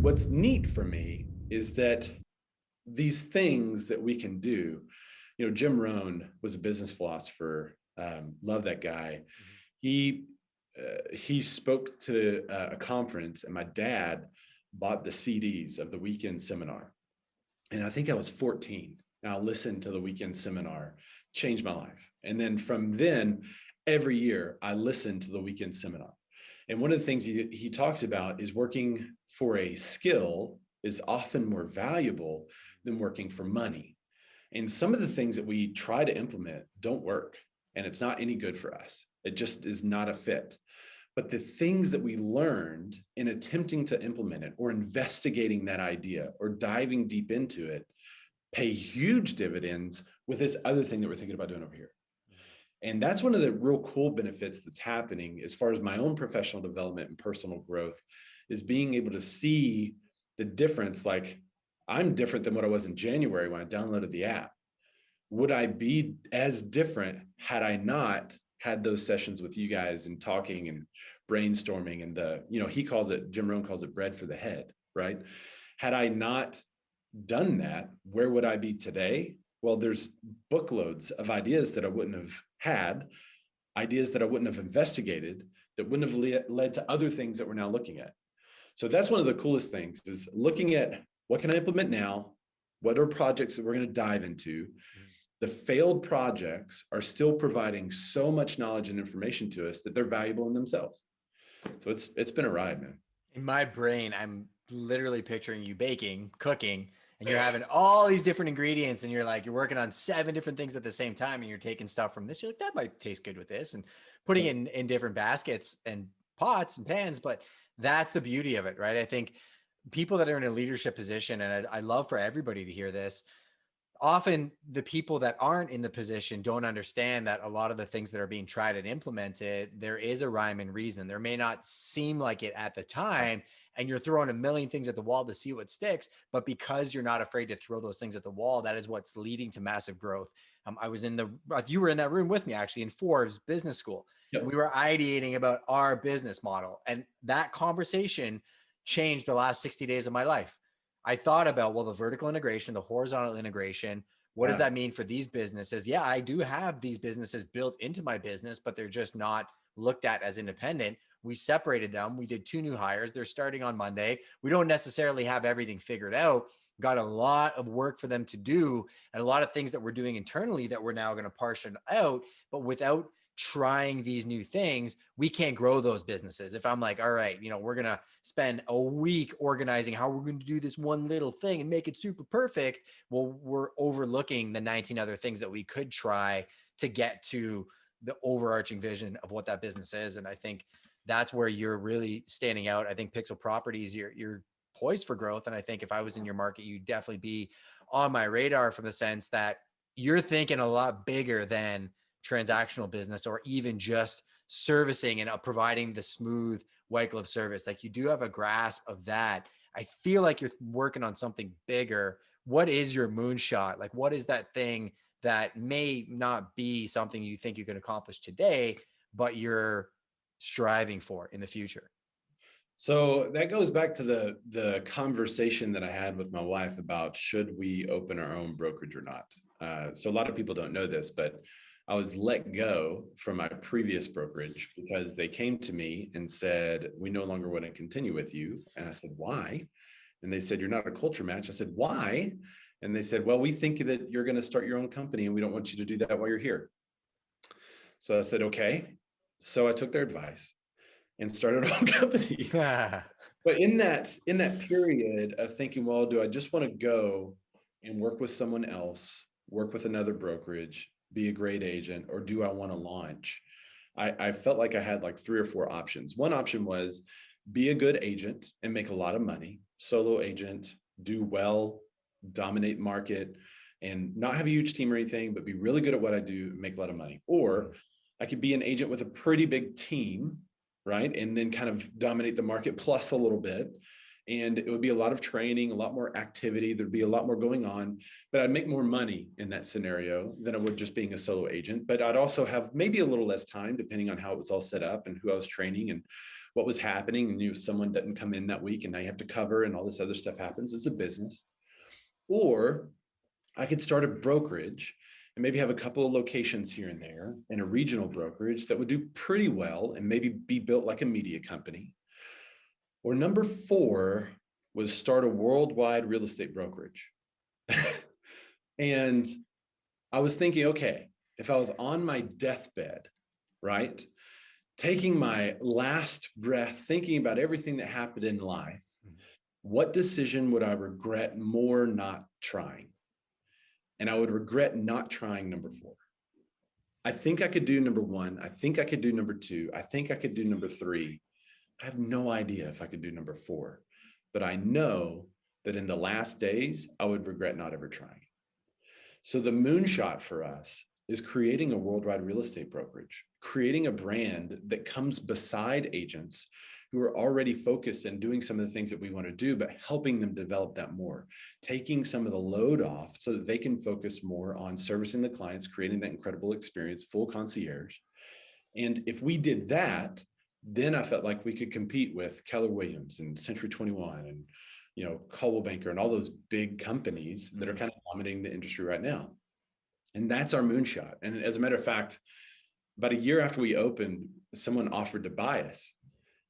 what's neat for me is that these things that we can do, Jim Rohn was a business philosopher. Love that guy. He he spoke to a conference, and my dad bought the CDs of the weekend seminar. And I think I was 14. And I listened to the weekend seminar, changed my life. And then from then, every year, I listened to the weekend seminar. And one of the things he talks about is working for a skill is often more valuable than working for money. And some of the things that we try to implement don't work, and it's not any good for us. It just is not a fit. But the things that we learned in attempting to implement it or investigating that idea or diving deep into it pay huge dividends with this other thing that we're thinking about doing over here. And that's one of the real cool benefits that's happening as far as my own professional development and personal growth is being able to see the difference. Like, I'm different than what I was in January when I downloaded the app. Would I be as different had I not had those sessions with you guys and talking and brainstorming and he calls it, Jim Rohn calls it bread for the head, right? Had I not done that, where would I be today? Well, there's bookloads of ideas that I wouldn't have had, ideas that I wouldn't have investigated, that wouldn't have led to other things that we're now looking at. So that's one of the coolest things is looking at what can I implement now? What are projects that we're going to dive into? The failed projects are still providing so much knowledge and information to us that they're valuable in themselves. So it's been a ride, man. In my brain, I'm literally picturing you baking, cooking, and you're having all these different ingredients and you're working on 7 different things at the same time and you're taking stuff from this. You're like, that might taste good with this and putting it in different baskets and pots and pans. But that's the beauty of it, right? I think people that are in a leadership position, and I love for everybody to hear this, often the people that aren't in the position don't understand that a lot of the things that are being tried and implemented, there is a rhyme and reason. There may not seem like it at the time, and you're throwing a million things at the wall to see what sticks, but because you're not afraid to throw those things at the wall, that is what's leading to massive growth. You were in that room with me actually in Forbes Business School. Yep. And we were ideating about our business model, and that conversation changed the last 60 days of my life. I thought about, the vertical integration, the horizontal integration, what does that mean for these businesses? Yeah, I do have these businesses built into my business, but they're just not looked at as independent. We separated them. We did 2 new hires. They're starting on Monday. We don't necessarily have everything figured out. Got a lot of work for them to do and a lot of things that we're doing internally that we're now going to portion out, but without trying these new things, we can't grow those businesses. If I'm like, all right, we're going to spend a week organizing how we're going to do this one little thing and make it super perfect. Well, we're overlooking the 19 other things that we could try to get to the overarching vision of what that business is. And I think that's where you're really standing out. I think Pixel Properties, you're poised for growth. And I think if I was in your market, you'd definitely be on my radar from the sense that you're thinking a lot bigger than transactional business or even just servicing and providing the smooth white glove service. Like, you do have a grasp of that. I feel like you're working on something bigger. What is your moonshot? Like, what is that thing that may not be something you think you can accomplish today, but you're striving for in the future? So that goes back to the conversation that I had with my wife about should we open our own brokerage or not. So a lot of people don't know this, but I was let go from my previous brokerage because they came to me and said, we no longer want to continue with you. And I said, why? And they said, you're not a culture match. I said, why? And they said, well, we think that you're going to start your own company and we don't want you to do that while you're here. So I said, okay. So I took their advice and started our own company. But in that period of thinking, well, do I just want to go and work with someone else, work with another brokerage, be a great agent, or do I want to launch? I felt like I had like 3 or 4 options. One option was be a good agent and make a lot of money, solo agent, do well, dominate market, and not have a huge team or anything, but be really good at what I do, make a lot of money. Or I could be an agent with a pretty big team, right? And then kind of dominate the market plus a little bit And it would be a lot of training, a lot more activity. There'd be a lot more going on, but I'd make more money in that scenario than I would just being a solo agent. But I'd also have maybe a little less time depending on how it was all set up and who I was training and what was happening. And someone doesn't come in that week and now you have to cover and all this other stuff happens. It's a business. Or I could start a brokerage and maybe have a couple of locations here and there and a regional brokerage that would do pretty well and maybe be built like a media company. Or number 4 was start a worldwide real estate brokerage. And I was thinking, okay, if I was on my deathbed, right, taking my last breath, thinking about everything that happened in life, what decision would I regret more not trying? And I would regret not trying number 4. I think I could do number 1. I think I could do number 2. I think I could do number 3. I have no idea if I could do number 4, but I know that in the last days, I would regret not ever trying. So the moonshot for us is creating a worldwide real estate brokerage, creating a brand that comes beside agents who are already focused and doing some of the things that we want to do, but helping them develop that more, taking some of the load off so that they can focus more on servicing the clients, creating that incredible experience, full concierge. And if we did that, then I felt like we could compete with Keller Williams and Century 21 and, Coldwell Banker and all those big companies that are kind of dominating the industry right now. And that's our moonshot. And as a matter of fact, about a year after we opened, someone offered to buy us.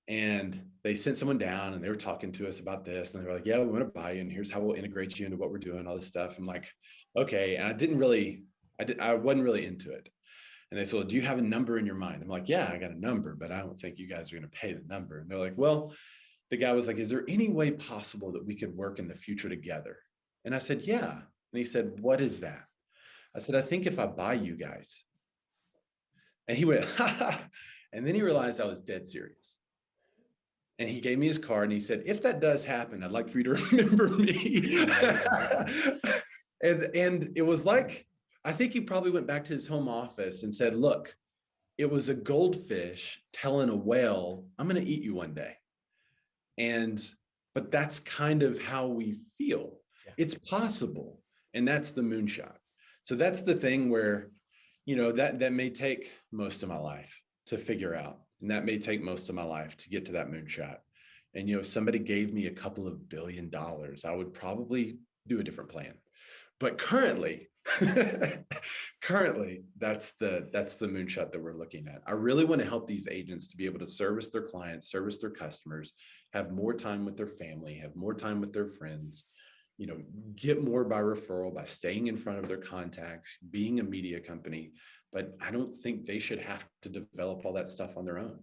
And they sent someone down and they were talking to us about this. And they were like, yeah, we want to buy you. And here's how we'll integrate you into what we're doing, all this stuff. I'm like, okay. And I wasn't really into it. And they said, well, do you have a number in your mind? I'm like, yeah, I got a number, but I don't think you guys are going to pay the number. And they're like, well, the guy was like, is there any way possible that we could work in the future together? And I said, yeah. And he said, what is that? I said, I think if I buy you guys. And he went, ha ha. And then he realized I was dead serious. And he gave me his card and he said, if that does happen, I'd like for you to remember me. and it was like, I think he probably went back to his home office and said, look, it was a goldfish telling a whale, I'm going to eat you one day. But that's kind of how we feel. Yeah. It's possible. And that's the moonshot. So that's the thing where, that may take most of my life to figure out. And that may take most of my life to get to that moonshot. And, if somebody gave me a couple of $1 billion, I would probably do a different plan. But currently, that's the moonshot that we're looking at. I really want to help these agents to be able to service their clients, service their customers, have more time with their family, have more time with their friends, get more by referral, by staying in front of their contacts, being a media company. But I don't think they should have to develop all that stuff on their own.